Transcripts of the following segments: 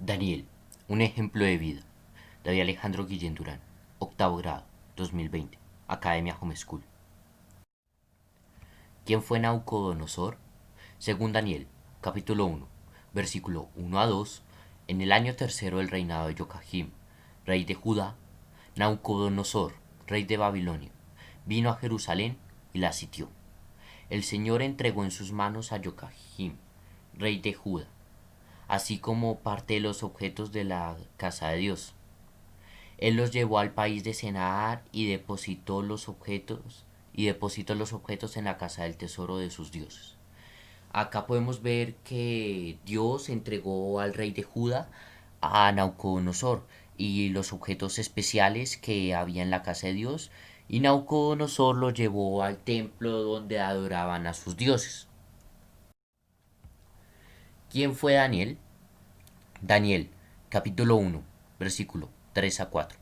Daniel, un ejemplo de vida. David Alejandro Guillén Durán, octavo grado, 2020, Academia Home School. ¿Quién fue Nabucodonosor? Según Daniel, capítulo 1, versículo 1 a 2, en el año tercero del reinado de Joachim, rey de Judá, Nabucodonosor, rey de Babilonia, vino a Jerusalén y la sitió. El Señor entregó en sus manos a Joachim, rey de Judá, así como parte de los objetos de la casa de Dios. Él los llevó al país de Senaar y depositó los objetos en la casa del tesoro de sus dioses. Acá podemos ver que Dios entregó al rey de Judá a Nabucodonosor y los objetos especiales que había en la casa de Dios, y Nabucodonosor los llevó al templo donde adoraban a sus dioses. ¿Quién fue Daniel? Daniel, capítulo 1, versículo 3 a 4.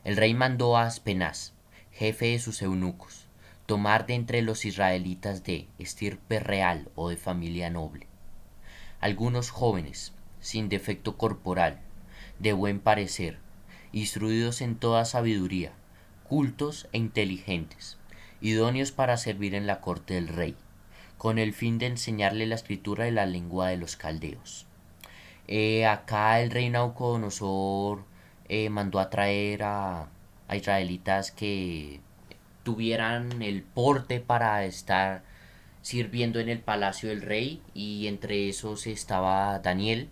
El rey mandó a Aspenaz, jefe de sus eunucos, tomar de entre los israelitas de estirpe real o de familia noble algunos jóvenes, sin defecto corporal, de buen parecer, instruidos en toda sabiduría, cultos e inteligentes, idóneos para servir en la corte del rey, con el fin de enseñarle la escritura y la lengua de los caldeos. Acá el rey Nabucodonosor mandó a traer a israelitas que tuvieran el porte para estar sirviendo en el palacio del rey, y entre esos estaba Daniel.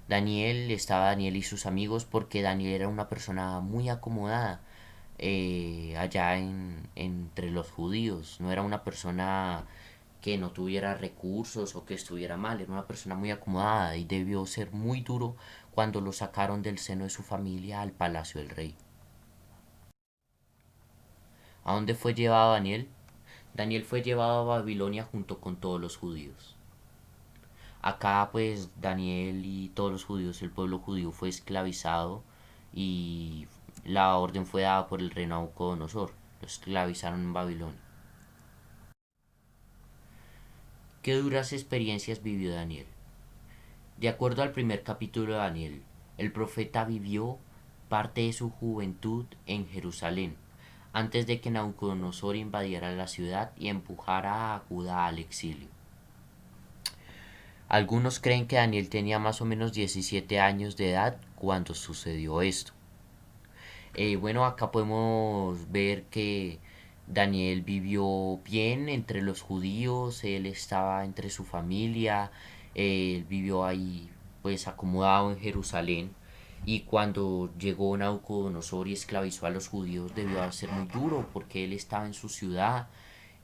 Daniel y sus amigos, porque Daniel era una persona muy acomodada allá entre los judíos. No era una persona que no tuviera recursos o que estuviera mal, era una persona muy acomodada y debió ser muy duro cuando lo sacaron del seno de su familia al palacio del rey. ¿A dónde fue llevado Daniel? Daniel fue llevado a Babilonia junto con todos los judíos. Acá pues Daniel y todos los judíos, el pueblo judío fue esclavizado, y la orden fue dada por el rey Nabucodonosor. Lo esclavizaron en Babilonia. Qué duras experiencias vivió Daniel. De acuerdo al primer capítulo de Daniel, el profeta vivió parte de su juventud en Jerusalén, antes de que Nabucodonosor invadiera la ciudad y empujara a Judá al exilio. Algunos creen que Daniel tenía más o menos 17 años de edad cuando sucedió esto. Bueno, acá podemos ver que Daniel vivió bien entre los judíos, él estaba entre su familia, él vivió ahí pues acomodado en Jerusalén, y cuando llegó Nabucodonosor y esclavizó a los judíos debió ser muy duro porque él estaba en su ciudad,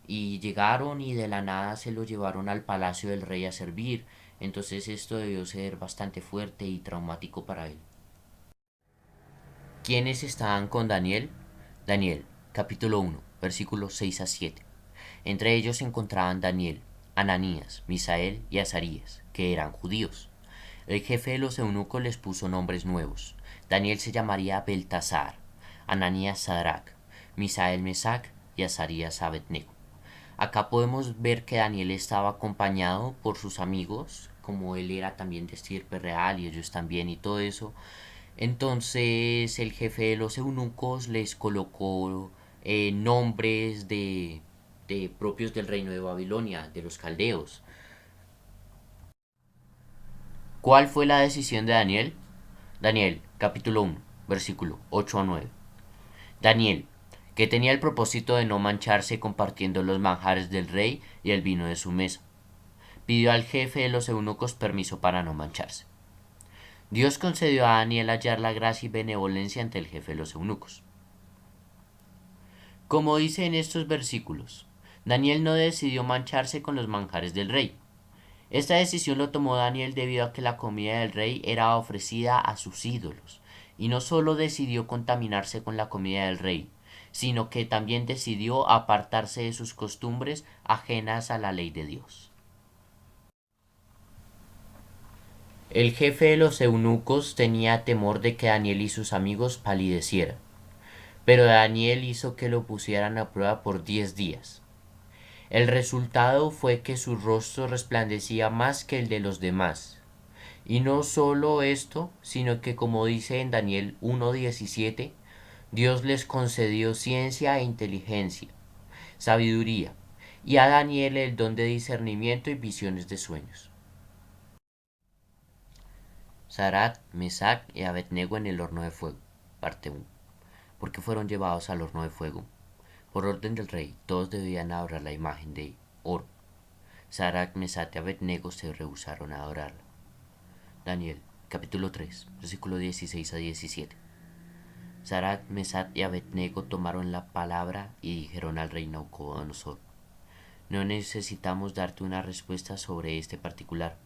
y llegaron y de la nada se lo llevaron al palacio del rey a servir. Entonces esto debió ser bastante fuerte y traumático para él. ¿Quiénes estaban con Daniel? Daniel, capítulo 1, versículos 6 a 7. Entre ellos se encontraban Daniel, Ananías, Misael y Azarías, que eran judíos. El jefe de los eunucos les puso nombres nuevos. Daniel se llamaría Beltasar, Ananías Sadrach, Misael Mesac y Azarías Abednego. Acá podemos ver que Daniel estaba acompañado por sus amigos, como él era también de estirpe real y ellos también y todo eso. Entonces el jefe de los eunucos les colocó nombres de propios del reino de Babilonia, de los caldeos. ¿Cuál fue la decisión de Daniel? Daniel, capítulo 1, versículo 8 a 9. Daniel, que tenía el propósito de no mancharse compartiendo los manjares del rey y el vino de su mesa, pidió al jefe de los eunucos permiso para no mancharse. Dios concedió a Daniel hallar la gracia y benevolencia ante el jefe de los eunucos. Como dice en estos versículos, Daniel no decidió mancharse con los manjares del rey. Esta decisión lo tomó Daniel debido a que la comida del rey era ofrecida a sus ídolos, y no solo decidió contaminarse con la comida del rey, sino que también decidió apartarse de sus costumbres ajenas a la ley de Dios. El jefe de los eunucos tenía temor de que Daniel y sus amigos palidecieran, pero Daniel hizo que lo pusieran a prueba por 10 días. El resultado fue que su rostro resplandecía más que el de los demás, Y no solo esto, sino que como dice en Daniel 1:17, Dios les concedió ciencia e inteligencia, sabiduría, y a Daniel el don de discernimiento y visiones de sueños. Sarat, Mesac y Abednego en el horno de fuego. Parte 1. ¿Por qué fueron llevados al horno de fuego? Por orden del rey, todos debían adorar la imagen de oro. Sarat, Mesach y Abednego se rehusaron a adorarla. Daniel, capítulo 3, versículo 16 a 17. Sarat, Mesach y Abednego tomaron la palabra y dijeron al rey Nabucodonosor: no necesitamos darte una respuesta sobre este particular.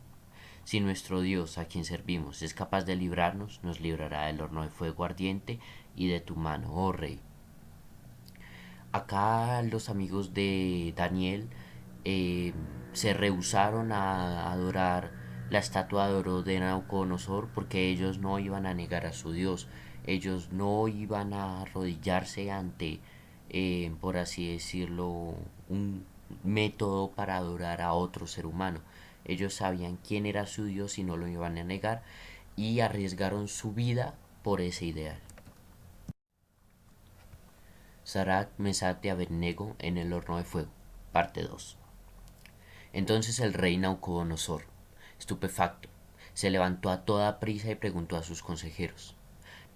Si nuestro Dios, a quien servimos, es capaz de librarnos, nos librará del horno de fuego ardiente y de tu mano, oh rey. Acá los amigos de Daniel eh, se rehusaron a adorar la estatua de oro de Nabucodonosor porque ellos no iban a negar a su Dios, ellos no iban a arrodillarse ante, por así decirlo, un método para adorar a otro ser humano. Ellos sabían quién era su Dios y no lo iban a negar y arriesgaron su vida por ese ideal. Sarat, Mesach y Abednego en el horno de fuego. Parte 2. Entonces el rey Nabucodonosor, estupefacto, se levantó a toda prisa y preguntó a sus consejeros: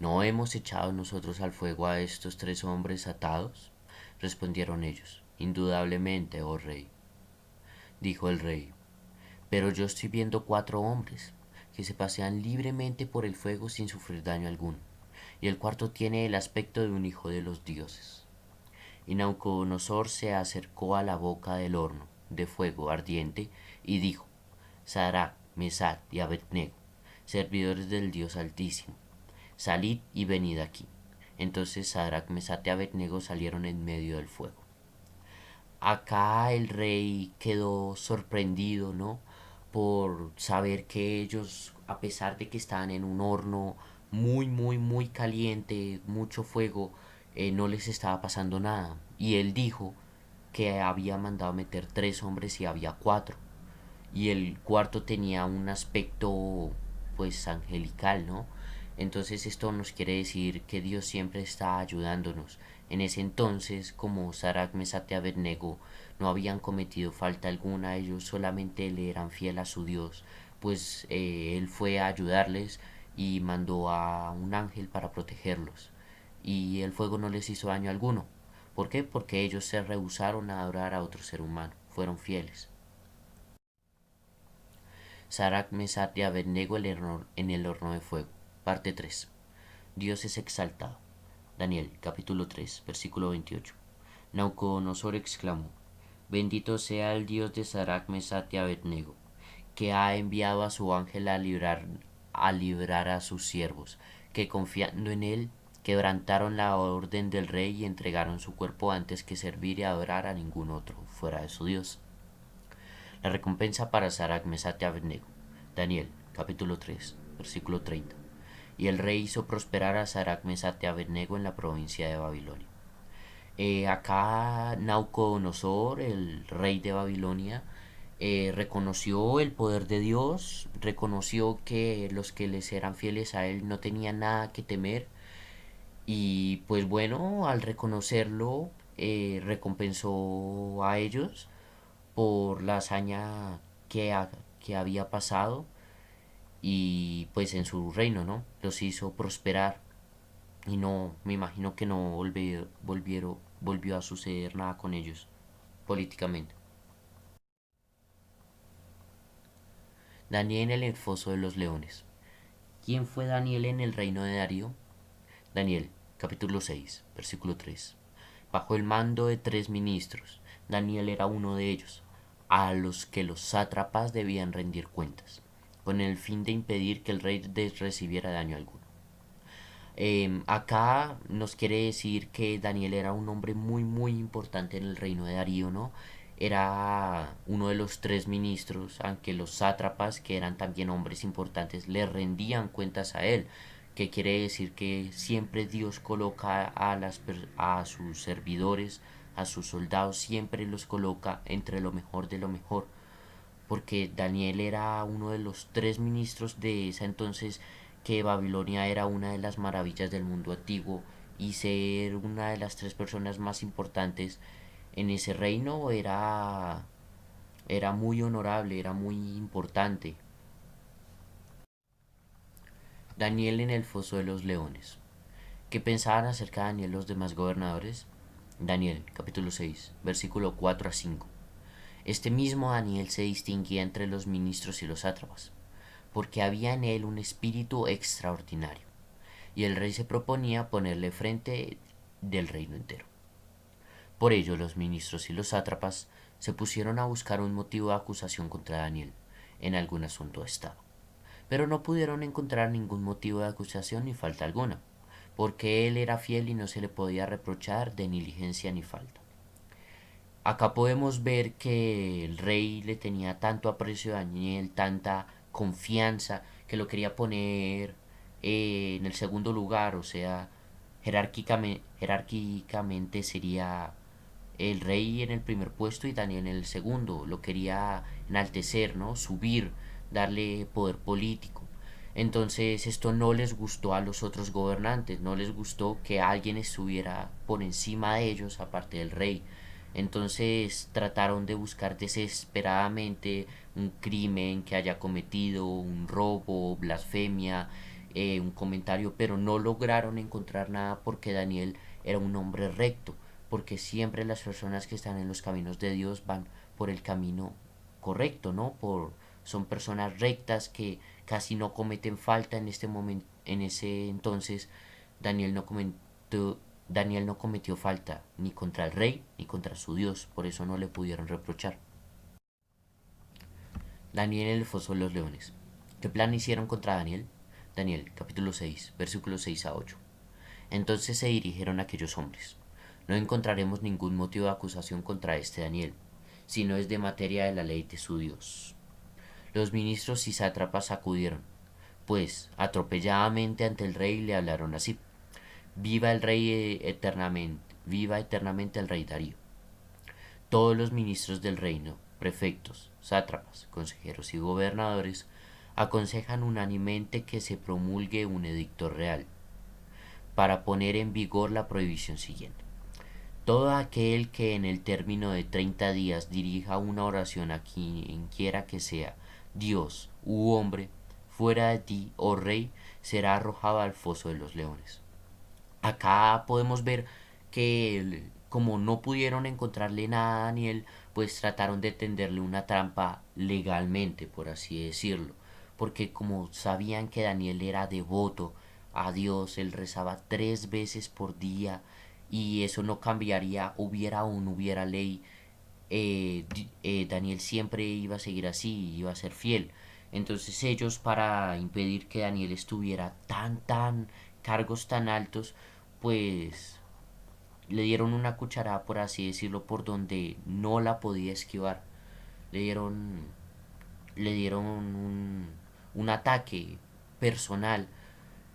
¿no hemos echado nosotros al fuego a estos 3 hombres atados? Respondieron ellos: indudablemente, oh rey. Dijo el rey: pero yo estoy viendo 4 hombres que se pasean libremente por el fuego sin sufrir daño alguno, y el cuarto tiene el aspecto de un hijo de los dioses. Y Nabucodonosor se acercó a la boca del horno de fuego ardiente y dijo: Sadrach, Mesach y Abednego, servidores del Dios Altísimo, salid y venid aquí. Entonces Sadrach, Mesach y Abednego salieron en medio del fuego. Acá el rey quedó sorprendido, ¿no? Por saber que ellos, a pesar de que estaban en un horno muy, muy, muy caliente, mucho fuego, no les estaba pasando nada. Y él dijo que había mandado meter 3 hombres y había 4. Y el cuarto tenía un aspecto pues angelical, ¿no? Entonces esto nos quiere decir que Dios siempre está ayudándonos. En ese entonces, como Sadrach, Mesach y Abednego no habían cometido falta alguna, ellos solamente le eran fiel a su Dios, pues él fue a ayudarles y mandó a un ángel para protegerlos. Y el fuego no les hizo daño alguno. ¿Por qué? Porque ellos se rehusaron a adorar a otro ser humano, fueron fieles. Sadrach, Mesach y Abednego en el horno de fuego. Parte 3. Dios es exaltado. Daniel, capítulo 3, versículo 28. Nabucodonosor exclamó: bendito sea el Dios de Sadrach, Mesach y Abednego, que ha enviado a su ángel a librar a sus siervos, que confiando en él quebrantaron la orden del rey y entregaron su cuerpo antes que servir y adorar a ningún otro fuera de su Dios. La recompensa para Sadrach, Mesach y Abednego. Daniel, capítulo 3, versículo 30. Y el rey hizo prosperar a Sadrach, Mesach y Abednego en la provincia de Babilonia. Acá Nabucodonosor, el rey de Babilonia, reconoció el poder de Dios, reconoció que los que les eran fieles a él no tenían nada que temer y pues bueno, al reconocerlo, recompensó a ellos por la hazaña que había pasado y pues en su reino, ¿no? Los hizo prosperar y no, me imagino que no volvió a suceder nada con ellos políticamente. Daniel en el foso de los leones. ¿Quién fue Daniel en el reino de Darío? Daniel, capítulo 6, versículo 3. Bajo el mando de 3 ministros, Daniel era uno de ellos, a los que los sátrapas debían rendir cuentas, con el fin de impedir que el rey recibiera daño alguno. Acá nos quiere decir que Daniel era un hombre muy muy importante en el reino de Darío, ¿no? Era uno de los 3 ministros, aunque los sátrapas, que eran también hombres importantes, le rendían cuentas a él, que quiere decir que siempre Dios coloca a sus servidores, a sus soldados, siempre los coloca entre lo mejor de lo mejor, porque Daniel era uno de los tres ministros de esa entonces, que Babilonia era una de las maravillas del mundo antiguo, y ser una de las tres personas más importantes en ese reino era muy honorable, era muy importante. Daniel en el foso de los leones. ¿Qué pensaban acerca de Daniel los demás gobernadores? Daniel, capítulo 6, versículo 4 a 5. Este mismo Daniel se distinguía entre los ministros y los sátrapas, porque había en él un espíritu extraordinario, y el rey se proponía ponerle frente del reino entero. Por ello los ministros y los sátrapas se pusieron a buscar un motivo de acusación contra Daniel en algún asunto de Estado, pero no pudieron encontrar ningún motivo de acusación ni falta alguna, porque él era fiel y no se le podía reprochar de negligencia ni falta. Acá podemos ver que el rey le tenía tanto aprecio a Daniel, tanta confianza, que lo quería poner en el segundo lugar, o sea, jerárquicamente sería el rey en el primer puesto y Daniel en el segundo. Lo quería enaltecer, ¿no? Subir, darle poder político. Entonces esto no les gustó a los otros gobernantes, no les gustó que alguien estuviera por encima de ellos aparte del rey. Entonces trataron de buscar desesperadamente un crimen que haya cometido, un robo, blasfemia, un comentario, pero no lograron encontrar nada, porque Daniel era un hombre recto, porque siempre las personas que están en los caminos de Dios van por el camino correcto, ¿no? Son personas rectas que casi no cometen falta en este momento. En ese entonces Daniel no cometió, Daniel no cometió falta ni contra el rey ni contra su Dios, por eso no le pudieron reprochar. Daniel en el foso de los leones. ¿Qué plan hicieron contra Daniel? Daniel, capítulo 6, versículos 6 a 8. Entonces se dirigieron a aquellos hombres. No encontraremos ningún motivo de acusación contra este Daniel, si no es de materia de la ley de su Dios. Los ministros y sátrapas acudieron, pues, atropelladamente ante el rey, le hablaron así: viva el rey eternamente, viva eternamente el rey Darío. Todos los ministros del reino, prefectos, sátrapas, consejeros y gobernadores aconsejan unánimemente que se promulgue un edicto real para poner en vigor la prohibición siguiente: todo aquel que en el término de 30 días dirija una oración a quien quiera que sea, Dios u hombre, fuera de ti, oh rey, será arrojado al foso de los leones. Acá podemos ver que, como no pudieron encontrarle nada a Daniel, pues trataron de tenderle una trampa legalmente, por así decirlo, porque como sabían que Daniel era devoto a Dios, él rezaba 3 veces por día, y eso no cambiaría, hubiera o no hubiera ley. Daniel siempre iba a seguir así, iba a ser fiel. Entonces ellos, para impedir que Daniel estuviera tan cargos tan altos, pues le dieron una cucharada, por así decirlo, por donde no la podía esquivar. Le dieron, le dieron un ataque personal.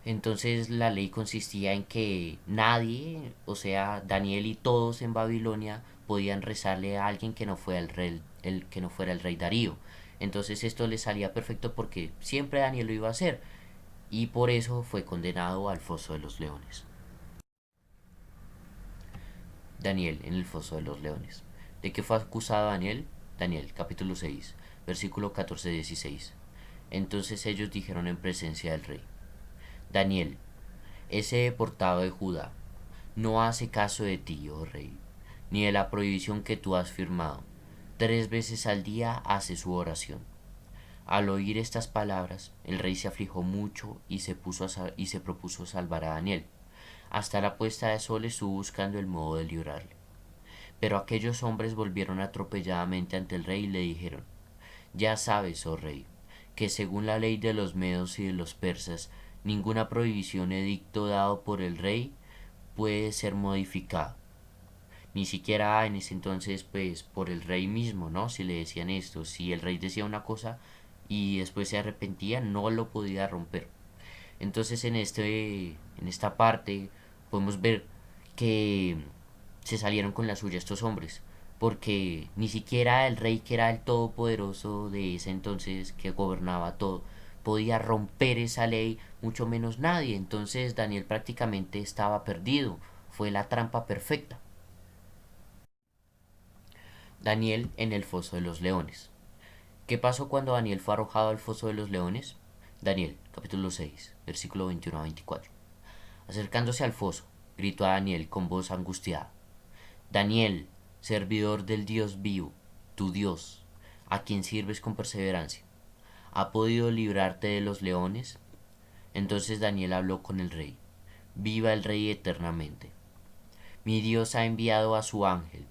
Entonces la ley consistía en que nadie, o sea, Daniel y todos en Babilonia, podían rezarle a alguien que no fuera que no fuera el rey Darío. Entonces esto le salía perfecto, porque siempre Daniel lo iba a hacer, y por eso fue condenado al foso de los leones. Daniel en el foso de los leones. ¿De qué fue acusado Daniel? Daniel, capítulo 6, versículo 14-16. Entonces ellos dijeron en presencia del rey: Daniel, ese deportado de Judá, no hace caso de ti, oh rey, ni de la prohibición que tú has firmado. 3 veces al día hace su oración. Al oír estas palabras, el rey se afligió mucho y se propuso salvar a Daniel. Hasta la puesta de sol estuvo buscando el modo de librarle. Pero aquellos hombres volvieron atropelladamente ante el rey y le dijeron: ya sabes, oh rey, que según la ley de los medos y de los persas, ninguna prohibición, edicto dado por el rey, puede ser modificado. Ni siquiera en ese entonces, pues, por el rey mismo, ¿no? Si le decían esto, si el rey decía una cosa y después se arrepentía, no lo podía romper. Entonces en esta parte podemos ver que se salieron con la suya estos hombres. porque ni siquiera el rey, que era el todopoderoso de ese entonces, que gobernaba todo, podía romper esa ley, mucho menos nadie. Entonces Daniel prácticamente estaba perdido. Fue la trampa perfecta. Daniel en el foso de los leones. ¿Qué pasó cuando Daniel fue arrojado al foso de los leones? Daniel, capítulo 6, versículo 21 a 24. Acercándose al foso, gritó a Daniel con voz angustiada: Daniel, servidor del Dios vivo, tu Dios, a quien sirves con perseverancia, ¿ha podido librarte de los leones? Entonces Daniel habló con el rey: Viva el rey eternamente. Mi Dios ha enviado a su ángel,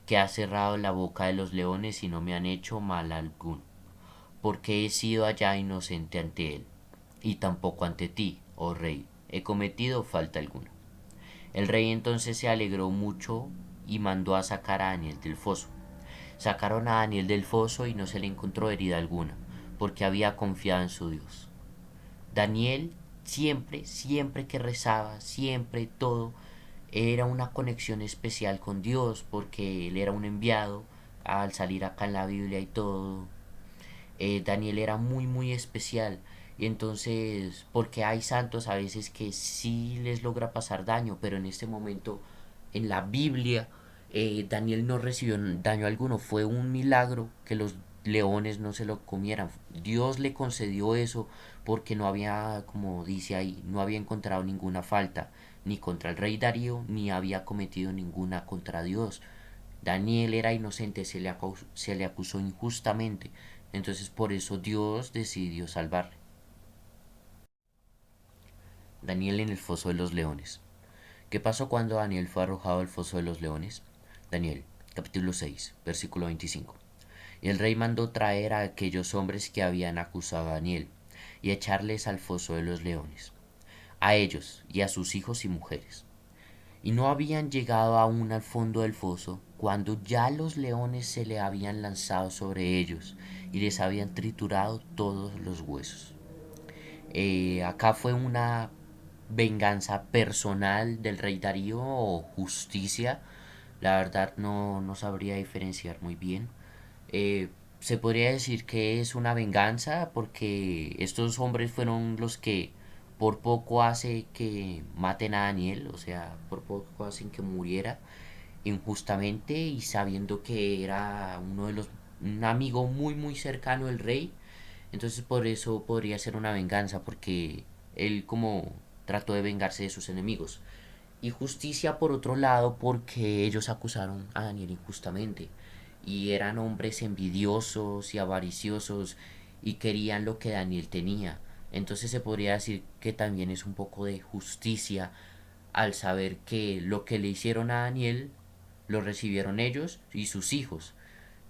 que ha cerrado la boca de los leones y no me han hecho mal alguno, porque he sido allá inocente ante él, y tampoco ante ti, oh rey, he cometido falta alguna. El rey entonces se alegró mucho y mandó a sacar a Daniel del foso. Sacaron a Daniel del foso y no se le encontró herida alguna, porque había confiado en su Dios. Daniel siempre, siempre que rezaba, siempre todo, era una conexión especial con Dios, porque él era un enviado al salir acá en la Biblia y todo. Daniel era muy, muy especial. Y entonces, porque hay santos a veces que sí les logra pasar daño, pero en este momento, en la Biblia, Daniel no recibió daño alguno. Fue un milagro que los leones no se lo comieran. Dios le concedió eso porque no había, como dice ahí, no había encontrado ninguna falta, ni contra el rey Darío, ni había cometido ninguna contra Dios. Daniel era inocente, se le acusó injustamente, entonces por eso Dios decidió salvarle. Daniel en el foso de los leones. ¿Qué pasó cuando Daniel fue arrojado al foso de los leones? Daniel, capítulo 6, versículo 25. Y el rey mandó traer a aquellos hombres que habían acusado a Daniel y echarles al foso de los leones, a ellos y a sus hijos y mujeres. Y no habían llegado aún al fondo del foso cuando ya los leones se le habían lanzado sobre ellos y les habían triturado todos los huesos. Acá fue una venganza personal del rey Darío o justicia. La verdad no sabría diferenciar muy bien. Eh, Se podría decir que es una venganza porque estos hombres fueron los que por poco hace que maten a Daniel, o sea, por poco hacen que muriera injustamente y sabiendo que era un amigo muy muy cercano del rey. Entonces por eso podría ser una venganza, porque él como trató de vengarse de sus enemigos. Y justicia por otro lado porque ellos acusaron a Daniel injustamente y eran hombres envidiosos y avariciosos y querían lo que Daniel tenía. Entonces se podría decir que también es un poco de justicia al saber que lo que le hicieron a Daniel lo recibieron ellos y sus hijos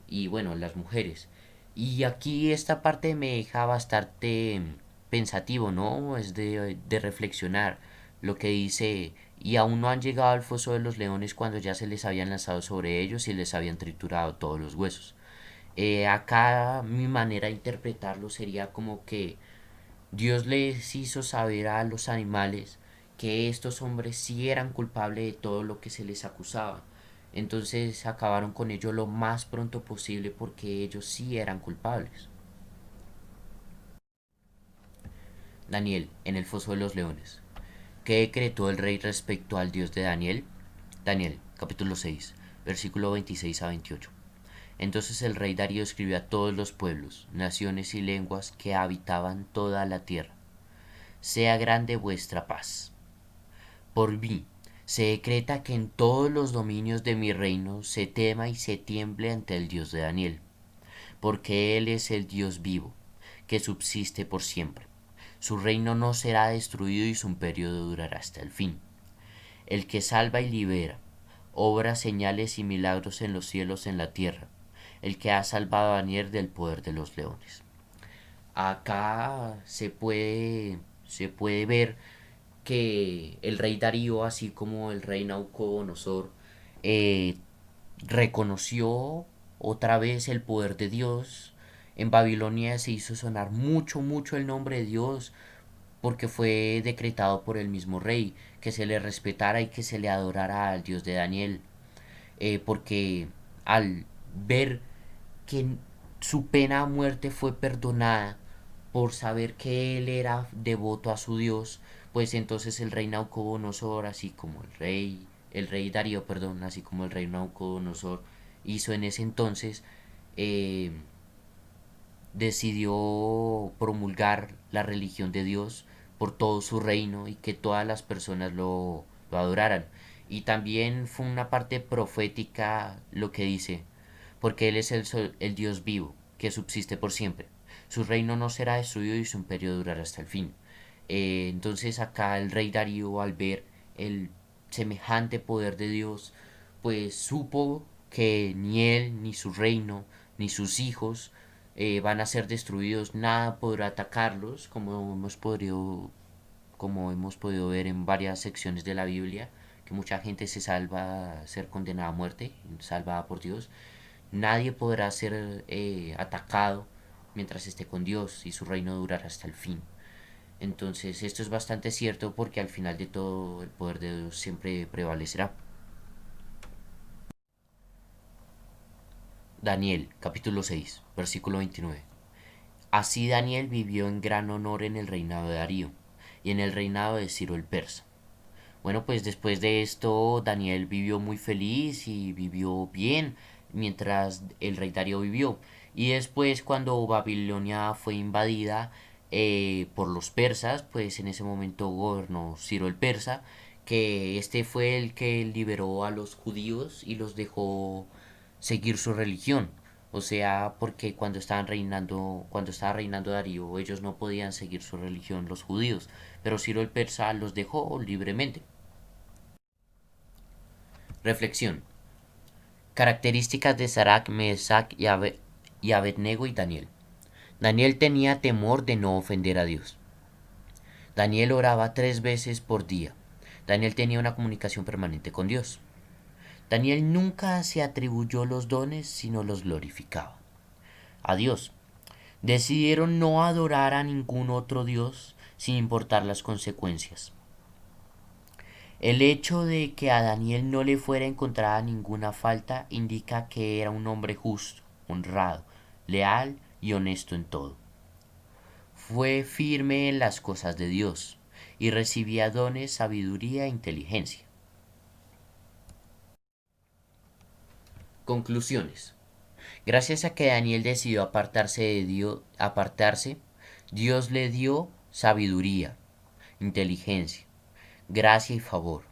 y bueno, las mujeres. Y aquí esta parte me deja bastante pensativo, ¿no? Es de reflexionar lo que dice: y aún no han llegado al foso de los leones cuando ya se les habían lanzado sobre ellos y les habían triturado todos los huesos. Acá mi manera de interpretarlo sería como que Dios les hizo saber a los animales que estos hombres sí eran culpables de todo lo que se les acusaba. Entonces acabaron con ello lo más pronto posible porque ellos sí eran culpables. Daniel, en el foso de los leones. ¿Qué decretó el rey respecto al Dios de Daniel? Daniel, capítulo 6, versículo 26 a 28. Entonces el rey Darío escribió a todos los pueblos, naciones y lenguas que habitaban toda la tierra: sea grande vuestra paz. Por mí se decreta que en todos los dominios de mi reino se tema y se tiemble ante el Dios de Daniel, porque Él es el Dios vivo, que subsiste por siempre. Su reino no será destruido y su periodo durará hasta el fin. El que salva y libera, obra señales y milagros en los cielos, en la tierra, el que ha salvado a Daniel del poder de los leones. Acá se puede ver que el rey Darío, así como el rey Nabucodonosor, eh, reconoció otra vez el poder de Dios. En Babilonia se hizo sonar mucho, mucho el nombre de Dios, porque fue decretado por el mismo rey que se le respetara y que se le adorara al Dios de Daniel, porque al ver que su pena de muerte fue perdonada por saber que él era devoto a su Dios, pues entonces el rey Nabucodonosor, así como el rey Darío, perdón, así como el rey Nabucodonosor hizo en ese entonces, eh, decidió promulgar la religión de Dios por todo su reino y que todas las personas lo adoraran. Y también fue una parte profética lo que dice, porque Él es el Dios vivo, que subsiste por siempre. Su reino no será destruido y su imperio durará hasta el fin. Entonces acá el rey Darío, al ver el semejante poder de Dios, pues supo que ni él, ni su reino, ni sus hijos van a ser destruidos, nada podrá atacarlos, como hemos podido ver en varias secciones de la Biblia, que mucha gente se salva a ser condenada a muerte, salvada por Dios. Nadie podrá ser atacado mientras esté con Dios y su reino durará hasta el fin. Entonces esto es bastante cierto porque al final de todo el poder de Dios siempre prevalecerá. Daniel capítulo 6 versículo 29. Así Daniel vivió en gran honor en el reinado de Darío y en el reinado de Ciro el Persa. Bueno, pues después de esto Daniel vivió muy feliz y vivió bien mientras el rey Darío vivió. Y después cuando Babilonia fue invadida por los persas, pues en ese momento gobernó Ciro el Persa, que este fue el que liberó a los judíos y los dejó seguir su religión. O sea, porque cuando estaba reinando Darío, ellos no podían seguir su religión, los judíos, pero Ciro el Persa los dejó libremente. Reflexión. Características de Sarak, Mesach y Abednego y Daniel. Daniel tenía temor de no ofender a Dios. Daniel oraba 3 veces por día. Daniel tenía una comunicación permanente con Dios. Daniel nunca se atribuyó los dones, sino los glorificaba. A Dios. Decidieron no adorar a ningún otro Dios sin importar las consecuencias. El hecho de que a Daniel no le fuera encontrada ninguna falta indica que era un hombre justo, honrado, leal y honesto en todo. Fue firme en las cosas de Dios y recibía dones, sabiduría e inteligencia. Conclusiones. Gracias a que Daniel decidió Dios le dio sabiduría, inteligencia, gracia y favor.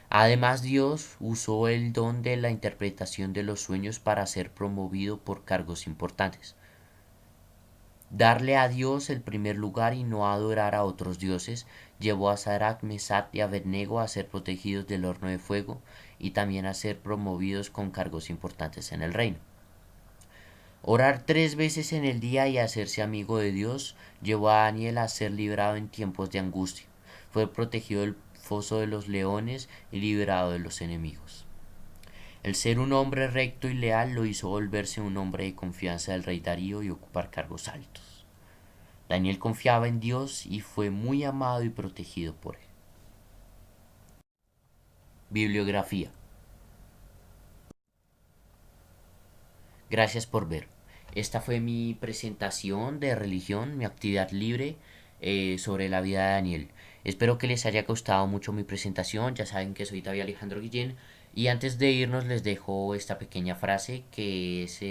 Además, Dios usó el don de la interpretación de los sueños para ser promovido por cargos importantes. Darle a Dios el primer lugar y no adorar a otros dioses llevó a Sadrach, Mesach y Abednego a ser protegidos del horno de fuego y también a ser promovidos con cargos importantes en el reino. Orar 3 veces en el día y hacerse amigo de Dios llevó a Daniel a ser librado en tiempos de angustia. Fue protegido del foso de los leones y liberado de los enemigos. El ser un hombre recto y leal lo hizo volverse un hombre de confianza del rey Darío y ocupar cargos altos. Daniel confiaba en Dios y fue muy amado y protegido por él. Bibliografía. Gracias por ver. Esta fue mi presentación de religión, mi actividad libre sobre la vida de Daniel. Espero que les haya gustado mucho mi presentación. Ya saben que soy David Alejandro Guillén. Y antes de irnos les dejo esta pequeña frase que es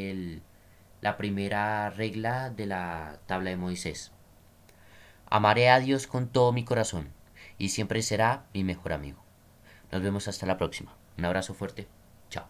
la primera regla de la tabla de Moisés. Amaré a Dios con todo mi corazón y siempre será mi mejor amigo. Nos vemos hasta la próxima. Un abrazo fuerte. Chao.